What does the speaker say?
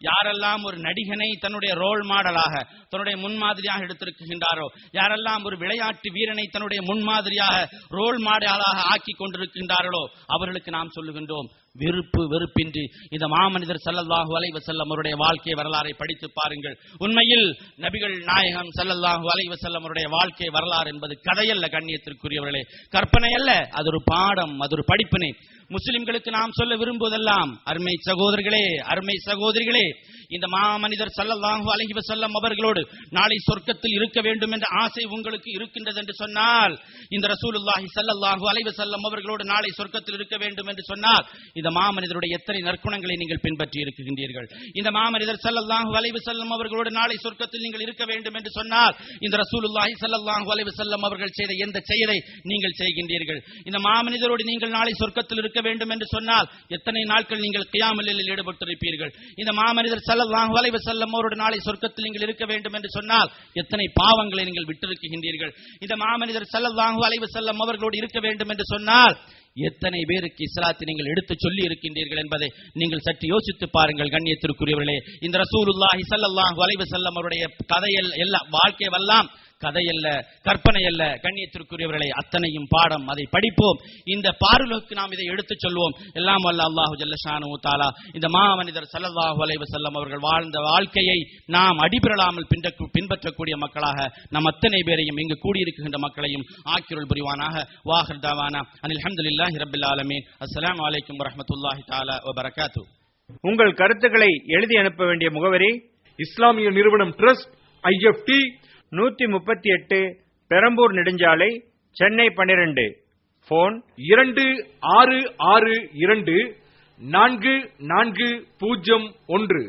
யாரெல்லாம் ஒரு நடிகனை தன்னுடைய ரோல் மாடலாக, தன்னுடைய முன்மாதிரியாக எடுத்திருக்கின்றாரோ, யாரெல்லாம் ஒரு விளையாட்டு வீரனை தன்னுடைய முன்மாதிரியாக ரோல் மாடலாக ஆக்கி கொண்டிருக்கின்றார்களோ அவர்களுக்கு நாம் சொல்லுகின்றோம், வெறுப்பின்றி இந்த மாமனிதர் ஸல்லல்லாஹு அலைஹி வஸல்லம் அவருடைய வாழ்க்கை வரலாறை படித்து பாருங்கள். உண்மையில் நபிகள் நாயகம் ஸல்லல்லாஹு அலைஹி வஸல்லம் அவருடைய வாழ்க்கை வரலாறு என்பது கதையல்ல, கண்ணியத்திற்குரியவர்களே, கற்பனை அல்ல, அது ஒரு பாடம், அது ஒரு படிப்பினை. முஸ்லிம்களுக்கு நாம் சொல்ல விரும்புவதெல்லாம், அருமை சகோதரர்களே, அருமை சகோதரிகளே, இந்த மாமனிதர் ஸல்லல்லாஹு அலைஹி வஸல்லம் அவர்களோடு நாளை சொர்க்கத்தில் இருக்க வேண்டும் என்ற ஆசை உங்களுக்கு இருக்கின்றது என்று சொன்னால், இந்த ரசூலுல்லாஹி ஸல்லல்லாஹு அலைஹி வஸல்லம் அவர்களோடு நாளை சொர்க்கத்தில் இருக்க வேண்டும் என்று சொன்னால், இந்த மாமனிதருடைய எத்தனை நற்குணங்களை நீங்கள் பின்பற்றி இருக்கின்றீர்கள். இந்த மாமனிதர் ஸல்லல்லாஹு அலைஹி வஸல்லம் அவர்களோடு நாளை சொர்க்கத்தில் நீங்கள் இருக்க வேண்டும் என்று சொன்னால், இந்த ரசூலுல்லாஹி ஸல்லல்லாஹு அலைஹி வஸல்லம் அவர்கள் செய்த எந்த செயலை நீங்கள் செய்கின்றீர்கள். இந்த மாமனிதரோடு நீங்கள் நாளை சொர்க்கத்தில் இருக்க வேண்டும் என்று சொன்னால், எத்தனை நாட்கள் நீங்கள் கியாமுல் லைலில் ஈடுபட்டிருப்பீர்கள். இந்த மாமனிதர் ஸல்லல்லாஹு அலைஹி வஸல்லம் அவரோடு நாளை சொர்க்கத்தில் நீங்கள் இருக்க வேண்டும் என்று சொன்னால், எத்தனை பாவங்களை நீங்கள் விட்டிருக்கின்றீர்கள். இந்த மாமனிதர் ஸல்லல்லாஹு அலைஹி வஸல்லம் அவர்களோடு இருக்க வேண்டும் என்று சொன்னால், எத்தனை பேருக்கு இஸ்லாத்தை நீங்கள் எடுத்து சொல்லி இருக்கின்றீர்கள் என்பதை நீங்கள் சற்று யோசித்து பாருங்கள். கண்ணியத்திற்குரியவர்களே, இந்த ரசூலுல்லாஹி ஸல்லல்லாஹு அலைஹி வஸல்லம் அவருடைய கதையல் எல்லா வாழ்க்கை வல்லாம் கதையல்ல, கற்பனை அல்ல. கண்ணியத்திற்குரியவர்களே, அத்தனையும் பாடம், அதை படிப்போம். இந்த பார்வைக்கு நாம் இதை எடுத்துச் சொல்வோம். எல்லாம் வல்ல அல்லாஹு ஜல்ல ஷானஹு தஆலா இந்த மாமனிதர் ஸல்லல்லாஹு அலைஹி வஸல்லம் அவர்கள் வாழ்ந்த வாழ்க்கையை நாம் அடிபிரளாமல் பின்பற்றக்கூடிய மக்களாக நம் அத்தனை பேரையும், இங்கு கூடியிருக்கின்ற மக்களையும் ஆக்கிருள் புரிவானாக. வாஹிர் தவானா அனில் ஹம்துலில்லாஹி ரப்பில் ஆலமீன். அஸ்ஸலாமு அலைக்கும் வரஹ்மத்துல்லாஹி தஆலா வ பரகாத்துஹு. உங்கள் கருத்துக்களை எழுதி அனுப்ப வேண்டிய முகவரி: இஸ்லாமிய நிறுவனம் ட்ரஸ்ட், IFT, 138 பெரம்பூர் நெடுஞ்சாலை, சென்னை 12. போன் 2662 4401.